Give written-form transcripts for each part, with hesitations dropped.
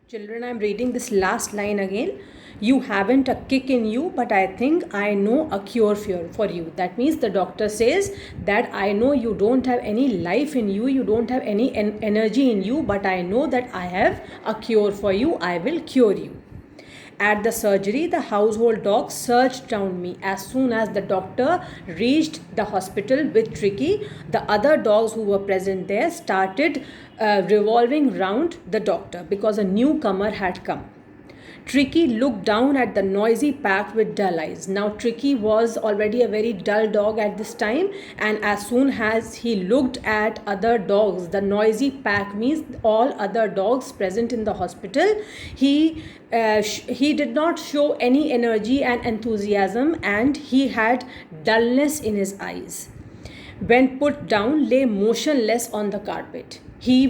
Children, I'm reading this last line again. You haven't a kick in you, but I think I know a cure for you. That means the doctor says that I know you don't have any life in you, you don't have any energy in you, but I know that I have a cure for you. I will cure you. At the surgery, the household dog searched round me. As soon as the doctor reached the hospital with Tricky, the other dogs who were present there started revolving round the doctor because a newcomer had come. Tricky looked down at the noisy pack with dull eyes. Now, Tricky was already a very dull dog at this time, and as soon as he looked at other dogs, the noisy pack means all other dogs present in the hospital, he did not show any energy and enthusiasm, and he had dullness in his eyes. When put down, lay motionless on the carpet. He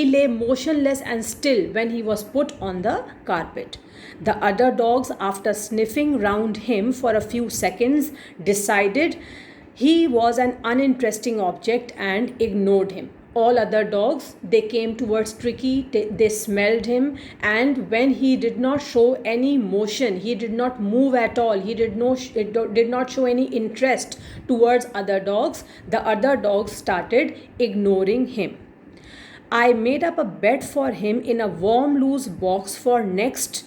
lay motionless and still when he was put on the carpet. The other dogs, after sniffing round him for a few seconds, decided he was an uninteresting object and ignored him. All other dogs, they came towards Tricky, they smelled him, and when he did not show any motion, he did not move at all, he did not show any interest towards other dogs, the other dogs started ignoring him. I made up a bed for him in a warm loose box for next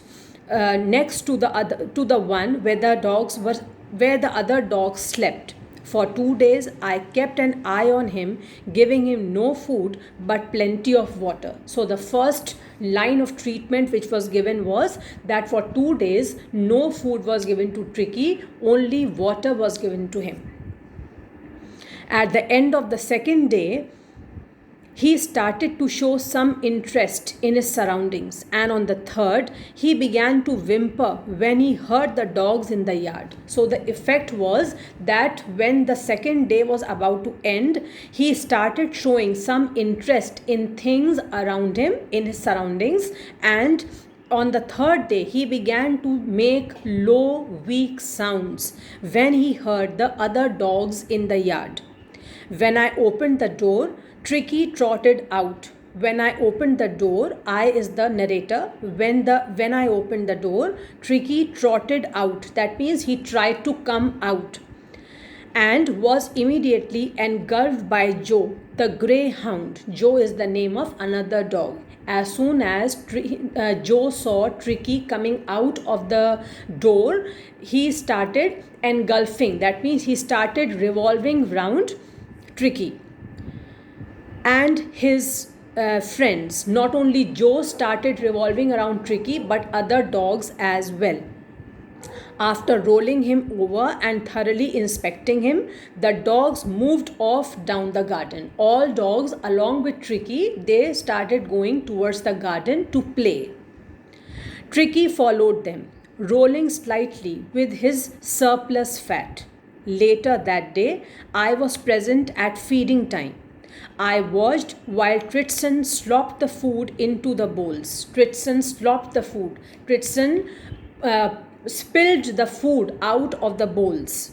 to the one where the other dogs slept. For 2 days I kept an eye on him, giving him no food but plenty of water. So the first line of treatment which was given was that for 2 days no food was given to Tricky, only water was given to him. At the end of the second day, he started to show some interest in his surroundings, and on the third, he began to whimper when he heard the dogs in the yard. So, the effect was that when the second day was about to end, he started showing some interest in things around him, in his surroundings, and on the third day, he began to make low, weak sounds when he heard the other dogs in the yard. When I opened the door, Tricky trotted out. When I opened the door, I is the narrator. When I opened the door, Tricky trotted out. That means he tried to come out and was immediately engulfed by Joe, the greyhound. Joe is the name of another dog. As soon as Joe saw Tricky coming out of the door, he started engulfing. That means he started revolving round Tricky and his friends. Not only Joe started revolving around Tricky, but other dogs as well. After rolling him over and thoroughly inspecting him, the dogs moved off down the garden. All dogs, along with Tricky, they started going towards the garden to play. Tricky followed them, rolling slightly with his surplus fat. Later that day, I was present at feeding time. I watched while Tritson slopped the food into the bowls. Tritson slopped the food. Tritson spilled the food out of the bowls.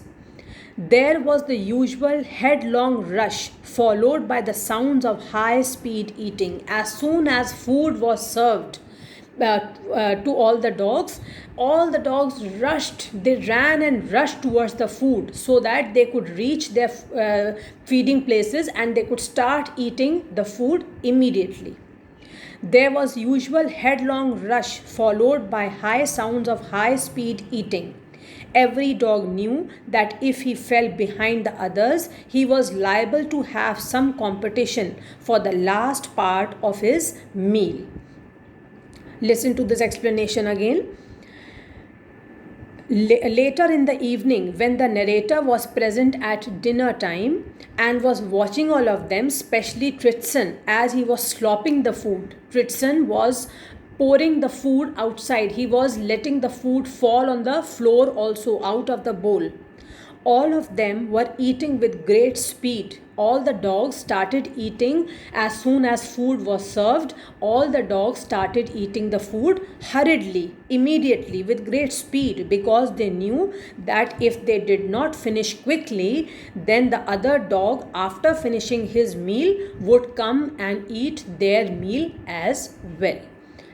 There was the usual headlong rush, followed by the sounds of high speed eating. As soon as food was served to all the dogs rushed, they ran and rushed towards the food so that they could reach their feeding places and they could start eating the food immediately. There was usual headlong rush followed by high sounds of high speed eating. Every dog knew that if he fell behind the others, he was liable to have some competition for the last part of his meal. Listen to this explanation again. Later in the evening, when the narrator was present at dinner time and was watching all of them, especially Tritson, as he was slopping the food, Tritson was pouring the food outside. He was letting the food fall on the floor also out of the bowl. All of them were eating with great speed. All the dogs started eating as soon as food was served. All the dogs started eating the food hurriedly, immediately, with great speed, because they knew that if they did not finish quickly, then the other dog, after finishing his meal, would come and eat their meal as well.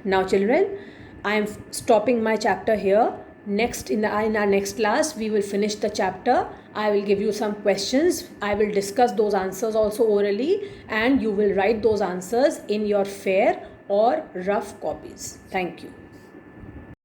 Now children, I am stopping my chapter here. Next in our next class we will finish the chapter. I will give you some questions. I will discuss those answers also orally, and you will write those answers in your fair or rough copies. Thank you.